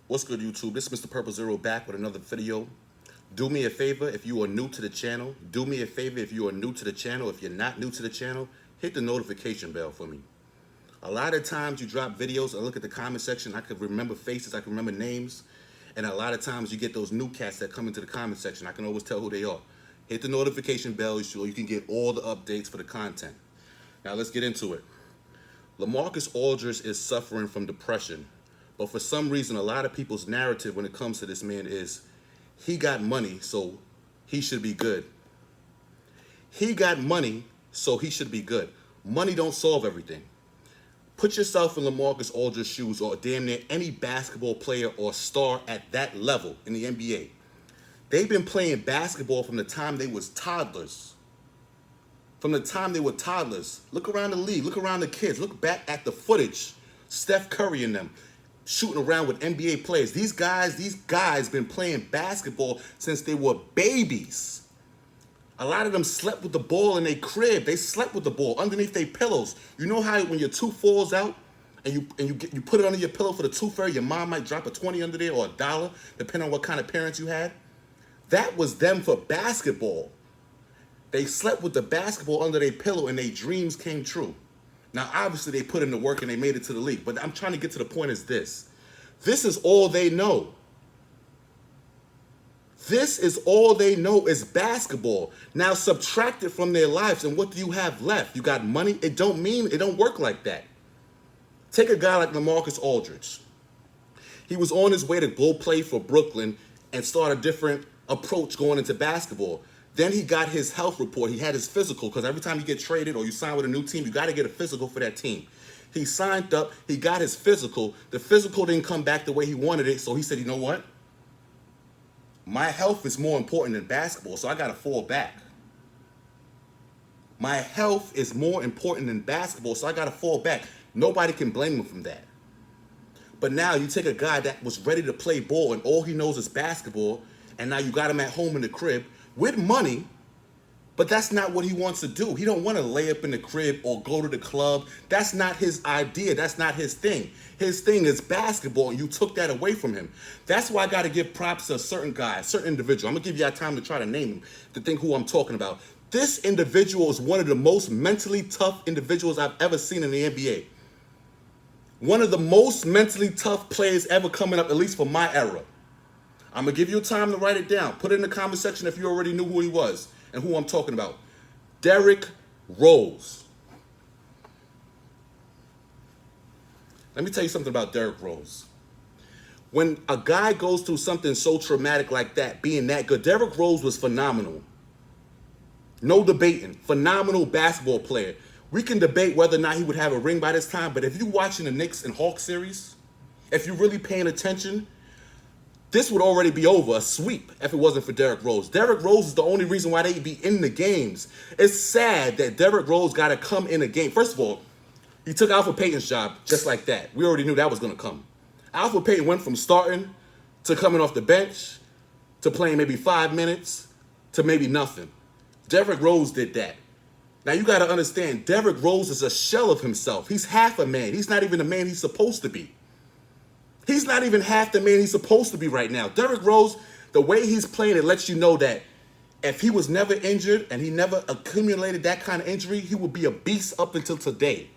What's good, YouTube? This is Mr. Purple Zero back with another video. Do me a favor if you are new to the channel. Do me a favor if you are new to the channel. If you're not new to the channel, hit the notification bell for me. A lot of times you drop videos, I look at the comment section, I can remember faces, I can remember names, and a lot of times you get those new cats that come into the comment section. I can always tell who they are. Hit the notification bell so you can get all the updates for the content. Now let's get into it. Lamarcus Aldridge is suffering from depression. But for some reason, a lot of people's narrative when it comes to this man is he got money, so he should be good. He got money, so he should be good. Money don't solve everything. Put yourself in Lamarcus Aldridge's shoes or damn near any basketball player or star at that level in the NBA. They've been playing basketball from the time they was toddlers. From the time they were toddlers. Look around the league. Look around the kids. Look back at the footage. Steph Curry and them shooting around with NBA players. These guys been playing basketball since they were babies. A lot of them slept with the ball in their crib. They slept with the ball underneath their pillows. You know how when your tooth falls out and you put it under your pillow for the tooth fairy, your mom might drop a 20 under there or $1, depending on what kind of parents you had? That was them for basketball. They slept with the basketball under their pillow and their dreams came true. Now, obviously, they put in the work and they made it to the league. But I'm trying to get to the point is this. This is all they know. This is all they know is basketball. Now, subtract it from their lives, and what do you have left? You got money? It don't work like that. Take a guy like Lamarcus Aldridge. He was on his way to go play for Brooklyn and start a different approach going into basketball. Then he got his health report. He had his physical, because every time you get traded or you sign with a new team, you got to get a physical for that team. He signed up. He got his physical. The physical didn't come back the way he wanted it, so he said, you know what? My health is more important than basketball, so I got to fall back. My health is more important than basketball, so I got to fall back. Nobody can blame him from that. But now you take a guy that was ready to play ball and all he knows is basketball, and now you got him at home in the crib with money, but that's not what he wants to do. He don't want to lay up in the crib or go to the club. That's not his idea. That's not his thing. His thing is basketball, and you took that away from him. That's why I got to give props to a certain guy, a certain individual. I'm going to give you time to try to name him, to think who I'm talking about. This individual is one of the most mentally tough individuals I've ever seen in the NBA. One of the most mentally tough players ever coming up, at least for my era. I'm going to give you time to write it down. Put it in the comment section if you already knew who he was and who I'm talking about. Derrick Rose. Let me tell you something about Derrick Rose. When a guy goes through something so traumatic like that, being that good, Derrick Rose was phenomenal. No debating. Phenomenal basketball player. We can debate whether or not he would have a ring by this time, but if you're watching the Knicks and Hawks series, if you're really paying attention, this would already be over, a sweep, if it wasn't for Derrick Rose. Derrick Rose is the only reason why they'd be in the games. It's sad that Derrick Rose got to come in a game. First of all, he took Alfred Payton's job just like that. We already knew that was going to come. Alfred Payton went from starting to coming off the bench to playing maybe 5 minutes to maybe nothing. Derrick Rose did that. Now, you got to understand, Derrick Rose is a shell of himself. He's half a man. He's not even the man he's supposed to be. He's not even half the man he's supposed to be right now. Derrick Rose, the way he's playing, it lets you know that if he was never injured and he never accumulated that kind of injury, he would be a beast up until today.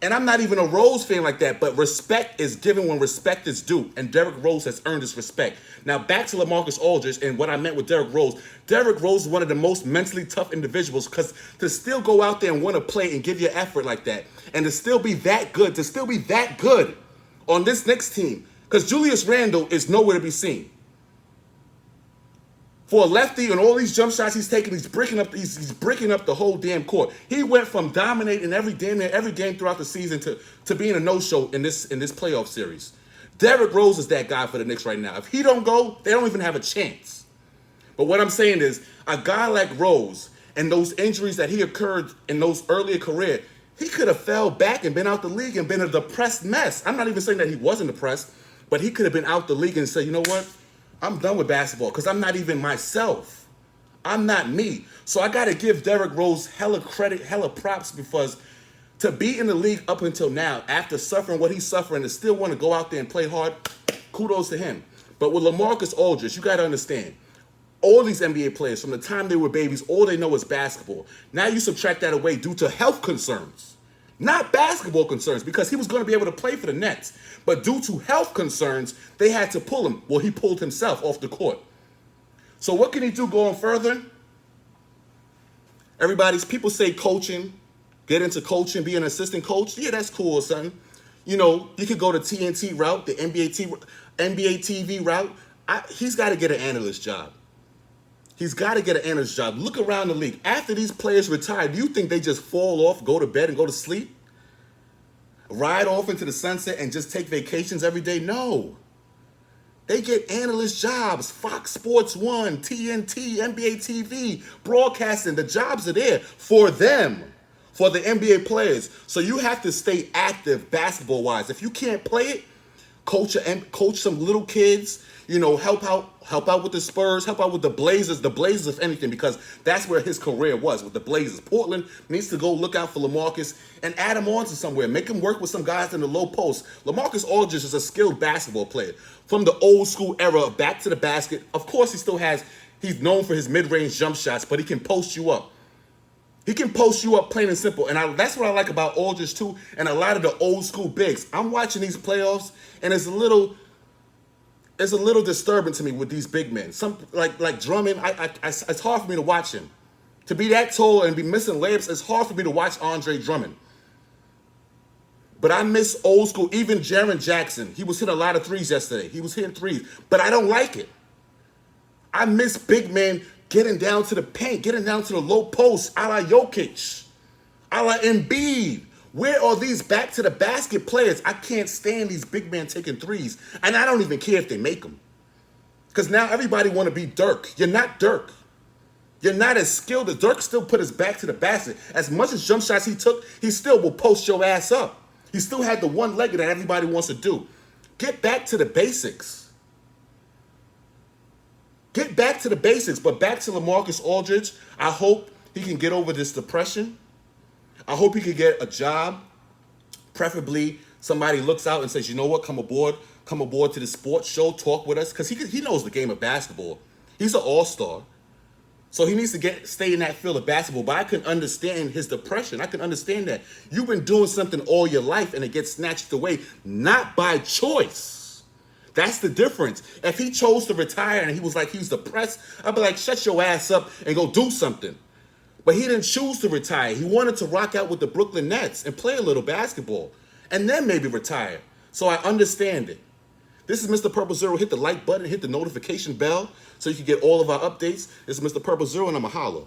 And I'm not even a Rose fan like that, but respect is given when respect is due, and Derrick Rose has earned his respect. Now, back to Lamarcus Aldridge and what I meant with Derrick Rose. Derrick Rose is one of the most mentally tough individuals, because to still go out there and want to play and give your effort like that, and to still be that good, on this next team, because Julius Randle is nowhere to be seen. For a lefty and all these jump shots he's taking, he's breaking up the whole damn court. He went from dominating every game throughout the season to being a no-show in this playoff series. Derrick Rose is that guy for the Knicks right now. If he don't go, they don't even have a chance. But what I'm saying is, a guy like Rose and those injuries that he occurred in those earlier career, he could have fell back and been out the league and been a depressed mess. I'm not even saying that he wasn't depressed, but he could have been out the league and said, you know what? I'm done with basketball because I'm not even myself. I'm not me. So I got to give Derrick Rose hella credit, hella props, because to be in the league up until now, after suffering what he's suffering, to still want to go out there and play hard, Kudos to him. But with Lamarcus Aldridge, you got to understand, all these NBA players, from the time they were babies, all they know is basketball. Now you subtract that away due to health concerns. Not basketball concerns, because he was going to be able to play for the Nets. But due to health concerns, they had to pull him. Well, he pulled himself off the court. So what can he do going further? People say coaching, get into coaching, be an assistant coach. Yeah, that's cool or something. You know, you could go the TNT route, the NBA TV route. He's got to get an analyst job. He's got to get an analyst job. Look around the league. After these players retire, do you think they just fall off, go to bed, and go to sleep? Ride off into the sunset and just take vacations every day? No. They get analyst jobs. Fox Sports 1, TNT, NBA TV, broadcasting. The jobs are there for them, for the NBA players. So you have to stay active basketball-wise. If you can't play it, coach some little kids. You know, help out with the Spurs, help out with the Blazers, if anything, because that's where his career was, with the Blazers. Portland needs to go look out for Lamarcus and add him on to somewhere. Make him work with some guys in the low post. Lamarcus Aldridge is a skilled basketball player. From the old school era, back to the basket. Of course, he's known for his mid-range jump shots, but he can post you up. He can post you up plain and simple. And that's what I like about Aldridge, too, and a lot of the old school bigs. I'm watching these playoffs, and it's a little disturbing to me with these big men. Some like Drummond, it's hard for me to watch him. To be that tall and be missing layups, it's hard for me to watch Andre Drummond. But I miss old school, even Jaren Jackson. He was hitting a lot of threes yesterday. He was hitting threes, but I don't like it. I miss big men getting down to the paint, getting down to the low post, a la Jokic, a la Embiid. Where are these back to the basket players? I can't stand these big men taking threes. And I don't even care if they make them. Because now everybody want to be Dirk. You're not Dirk. You're not as skilled as Dirk. Still put his back to the basket. As much as jump shots he took, he still will post your ass up. He still had the one-legger that everybody wants to do. Get back to the basics. Get back to the basics. But back to Lamarcus Aldridge, I hope he can get over this depression. I hope he could get a job. Preferably somebody looks out and says, you know what, come aboard to the sports show, talk with us. Because he knows the game of basketball. He's an all-star. So he needs to stay in that field of basketball. But I can understand his depression. I can understand that. You've been doing something all your life and it gets snatched away, not by choice. That's the difference. If he chose to retire and he was depressed, I'd be like, shut your ass up and go do something. But he didn't choose to retire. He wanted to rock out with the Brooklyn Nets and play a little basketball and then maybe retire. So I understand it. This is Mr. Purple Zero. Hit the like button, hit the notification bell so you can get all of our updates. This is Mr. Purple Zero, and I'm a holla.